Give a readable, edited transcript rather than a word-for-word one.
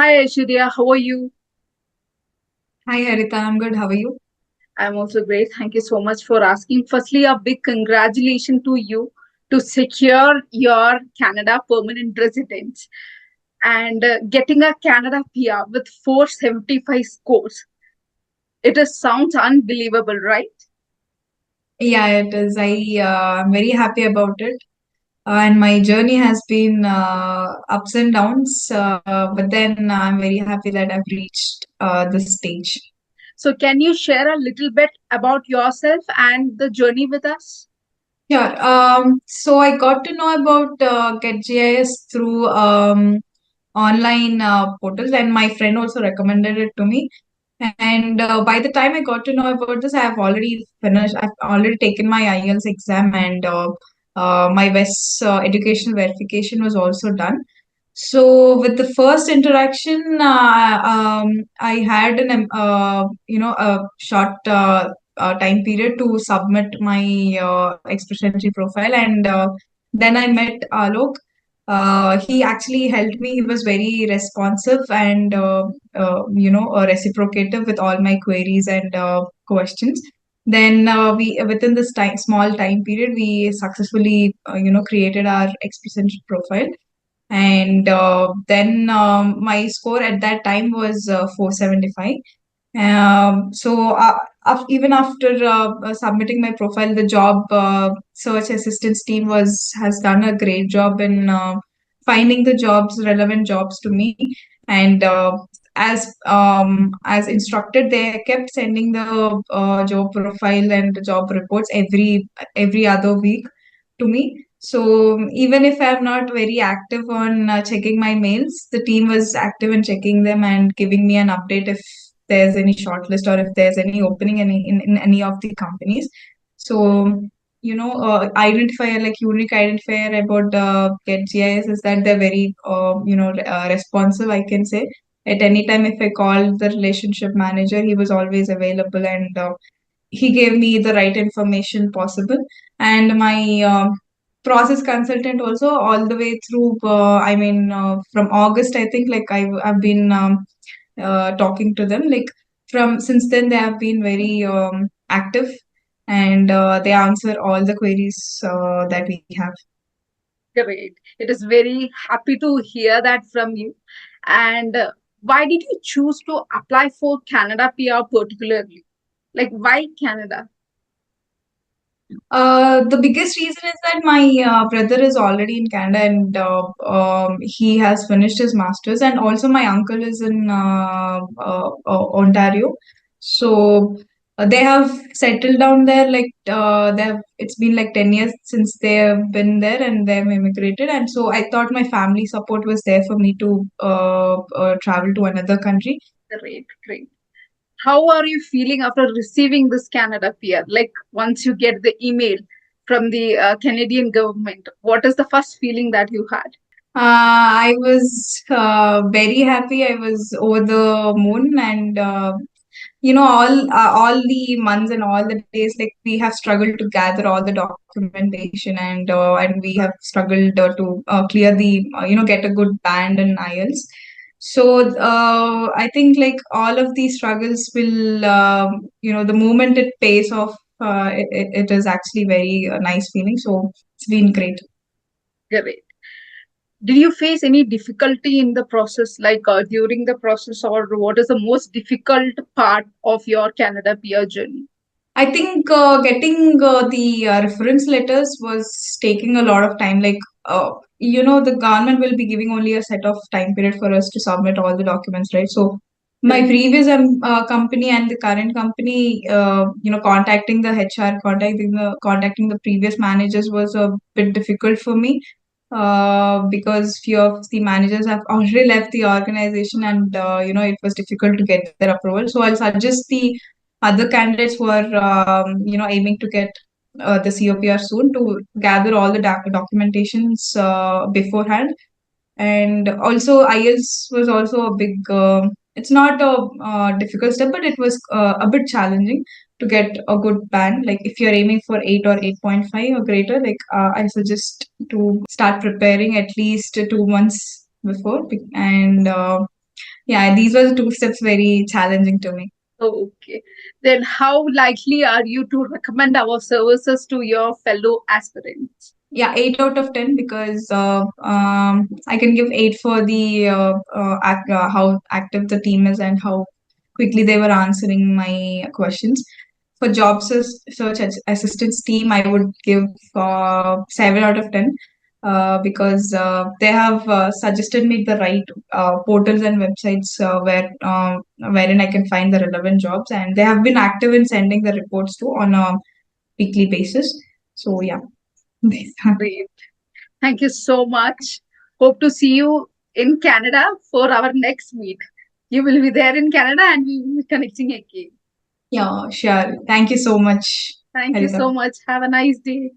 Hi Aishwarya, how are you? Hi Harita, I'm good. How are you? I'm also great. Thank you so much for asking. Firstly, a big congratulations to you to secure your Canada permanent residence and getting a Canada PR with 475 scores. It is sounds unbelievable, right? Yeah, it is. I'm very happy about it. And my journey has been ups and downs, but then I'm very happy that I've reached this stage. So, can you share a little bit about yourself and the journey with us? Yeah, so I got to know about GetGIS through online portals, and my friend also recommended it to me. And by the time I got to know about this, I've already finished. I've already taken my IELTS exam, and my WES educational verification was also done. So with the first interaction, I had a short time period to submit my express entry profile, and then I met Alok. He actually helped me. He was very responsive and reciprocative with all my queries and questions. Then we within this small time period, we successfully created our express entry profile, and then my score at that time was 475. Even after submitting my profile, the job search assistance team was has done a great job in finding the jobs, relevant jobs to me. And as instructed, they kept sending the job profile and the job reports every other week to me. So even if I'm not very active on checking my mails, the team was active in checking them and giving me an update if there's any shortlist or if there's any opening in any of the companies. So, identifier like unique identifier about GetGIS is that they're very, responsive, I can say. At any time, if I called the relationship manager, he was always available, and he gave me the right information possible. And my process consultant also all the way through, from August, I think, like I've been talking to them. Like from since then, they have been very active, and they answer all the queries that we have. Great. It is very happy to hear that from you. And why did you choose to apply for Canada PR particularly? Like, why Canada? The biggest reason is that my brother is already in Canada, and he has finished his masters, and also my uncle is in Ontario. So they have settled down there. Like they have, it's been like 10 years since they have been there, and they have immigrated. And so I thought my family support was there for me to travel to another country. Great, great. How are you feeling after receiving this Canada PR? Like, once you get the email from the Canadian government, what is the first feeling that you had? I was very happy. I was over the moon, and all the months and all the days, like we have struggled to gather all the documentation, and we have struggled to clear the get a good band in IELTS. So I think like all of these struggles will the moment it pays off, it is actually very nice feeling. So it's been great. Great. Did you face any difficulty in the process, like during the process, or what is the most difficult part of your Canada PR journey? I think getting the reference letters was taking a lot of time. Like, the government will be giving only a set of time period for us to submit all the documents, right? So, my Great. previous company and the current company, contacting the previous managers was a bit difficult for me. Because few of the managers have already left the organization, and it was difficult to get their approval. So I'll suggest the other candidates who are aiming to get the COPR soon to gather all the documentations beforehand. And also IELTS was also a big it's not a difficult step, but it was a bit challenging to get a good band. Like if you're aiming for 8 or 8.5 or greater, like I suggest to start preparing at least 2 months before. And yeah, these were the two steps very challenging to me. Okay. Then how likely are you to recommend our services to your fellow aspirants? Yeah, 8 out of 10 because I can give 8 for the how active the team is and how quickly they were answering my questions. For search assistance team, I would give 7 out of 10 because they have suggested me the right portals and websites wherein I can find the relevant jobs, and they have been active in sending the reports to on a weekly basis. So yeah. Great. Thank you so much. Hope to see you in Canada for our next meet. You will be there in Canada and we will be connecting again. Yeah, sure. Thank you so much, Thank you Harita. so much. Have a nice day.